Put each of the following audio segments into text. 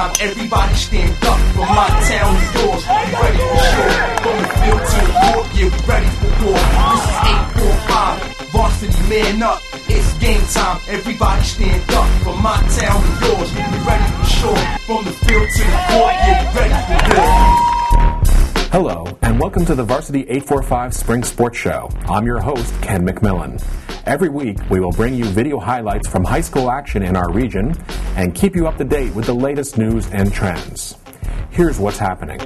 time, everybody stand up. From my town to yours, we ready for sure. From the field to the court, yeah, we ready for war. This is 845, varsity man up. It's game time, everybody stand up. From my town to yours, we ready for sure. From the field to the court, yeah, we ready for war. Hello, and welcome to the Varsity 845 Spring Sports Show. I'm your host, Ken McMillan. Every week, we will bring you video highlights from high school action in our region and keep you up to date with the latest news and trends. Here's what's happening.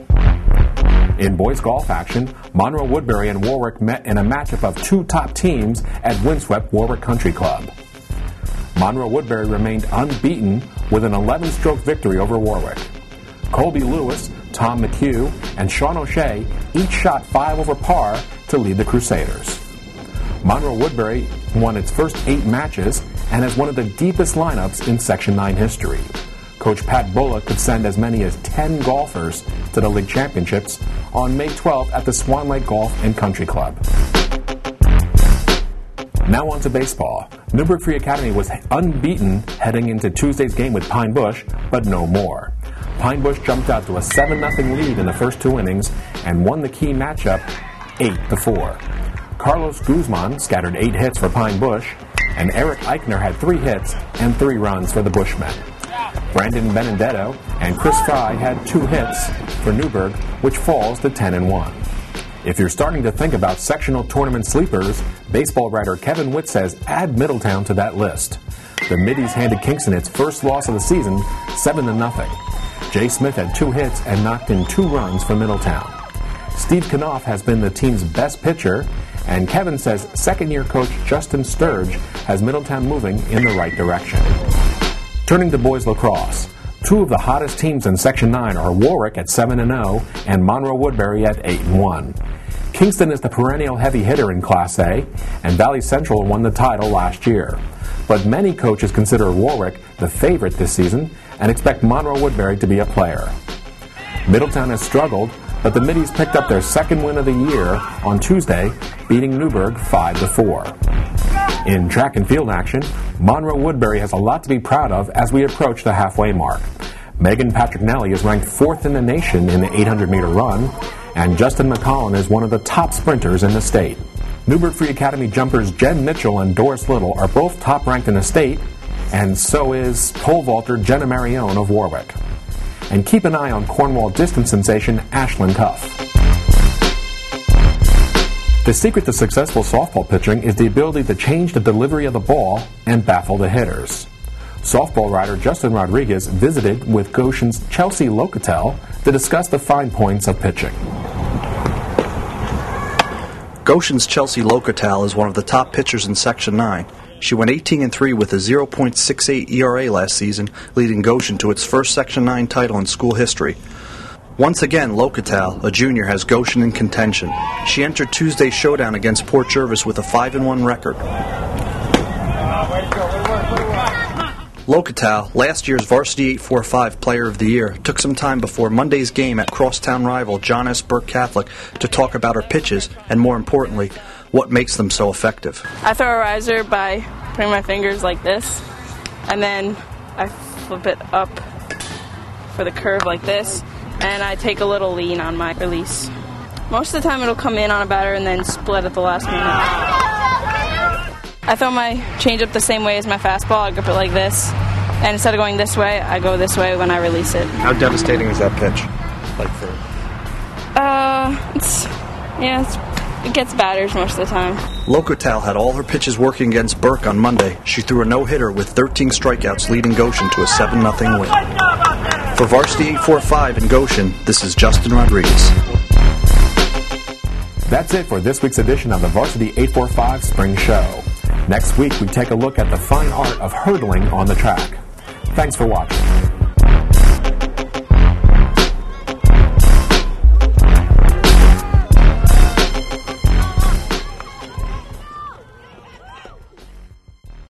In boys golf action, Monroe Woodbury and Warwick met in a matchup of two top teams at windswept Warwick Country Club. Monroe Woodbury remained unbeaten with an 11-stroke victory over Warwick. Colby Lewis, Tom McHugh, and Sean O'Shea each shot 5 over par to lead the Crusaders. Monroe Woodbury won its first 8 matches and has one of the deepest lineups in Section 9 history. Coach Pat Bullock could send as many as 10 golfers to the league championships on May 12th at the Swan Lake Golf and Country Club. Now on to baseball. Newburgh Free Academy was unbeaten heading into Tuesday's game with Pine Bush, but no more. Pine Bush jumped out to a 7-0 lead in the first 2 innings and won the key matchup 8-4. Carlos Guzman scattered 8 hits for Pine Bush, and Eric Eichner had 3 hits and 3 runs for the Bushmen. Brandon Benedetto and Chris Fry had 2 hits for Newburgh, which falls to 10-1. If you're starting to think about sectional tournament sleepers, baseball writer Kevin Witt says add Middletown to that list. The Middies handed Kingston its first loss of the season, 7-0. Jay Smith had 2 hits and knocked in 2 runs for Middletown. Steve Knopf has been the team's best pitcher, and Kevin says second-year coach Justin Sturge has Middletown moving in the right direction. Turning to boys lacrosse, 2 of the hottest teams in Section 9 are Warwick at 7-0 and Monroe Woodbury at 8-1. Kingston is the perennial heavy hitter in Class A, and Valley Central won the title last year. But many coaches consider Warwick the favorite this season and expect Monroe Woodbury to be a player. Middletown has struggled, but the Middies picked up their second win of the year on Tuesday, beating Newburgh 5-4. In track and field action, Monroe Woodbury has a lot to be proud of as we approach the halfway mark. Megan Patricknelli is ranked 4th in the nation in the 800-meter run, and Justin McCollin is one of the top sprinters in the state. Newburgh Free Academy jumpers Jen Mitchell and Doris Little are both top-ranked in the state, and so is pole vaulter Jenna Marione of Warwick. And keep an eye on Cornwall distance sensation Ashlyn Tuff. The secret to successful softball pitching is the ability to change the delivery of the ball and baffle the hitters. Softball writer Justin Rodriguez visited with Goshen's Chelsea Locatel to discuss the fine points of pitching. Goshen's Chelsea Locatel is one of the top pitchers in Section 9. She went 18-3 with a 0.68 ERA last season, leading Goshen to its first Section 9 title in school history. Once again, Locatel, a junior, has Goshen in contention. She entered Tuesday's showdown against Port Jervis with a 5-1 record. Locatel, last year's Varsity 845 Player of the Year, took some time before Monday's game at crosstown rival John S. Burke Catholic to talk about her pitches and, more importantly, what makes them so effective. I throw a riser by putting my fingers like this, and then I flip it up for the curve like this, and I take a little lean on my release. Most of the time it'll come in on a batter and then split at the last minute. I throw my changeup the same way as my fastball. I grip it like this, and instead of going this way, I go this way when I release it. How devastating is that pitch? It gets batters most of the time. Locatel had all her pitches working against Burke on Monday. She threw a no-hitter with 13 strikeouts, leading Goshen to a 7-0 win. For Varsity 845 in Goshen, this is Justin Rodriguez. That's it for this week's edition of the Varsity 845 Spring Show. Next week, we take a look at the fine art of hurdling on the track. Thanks for watching.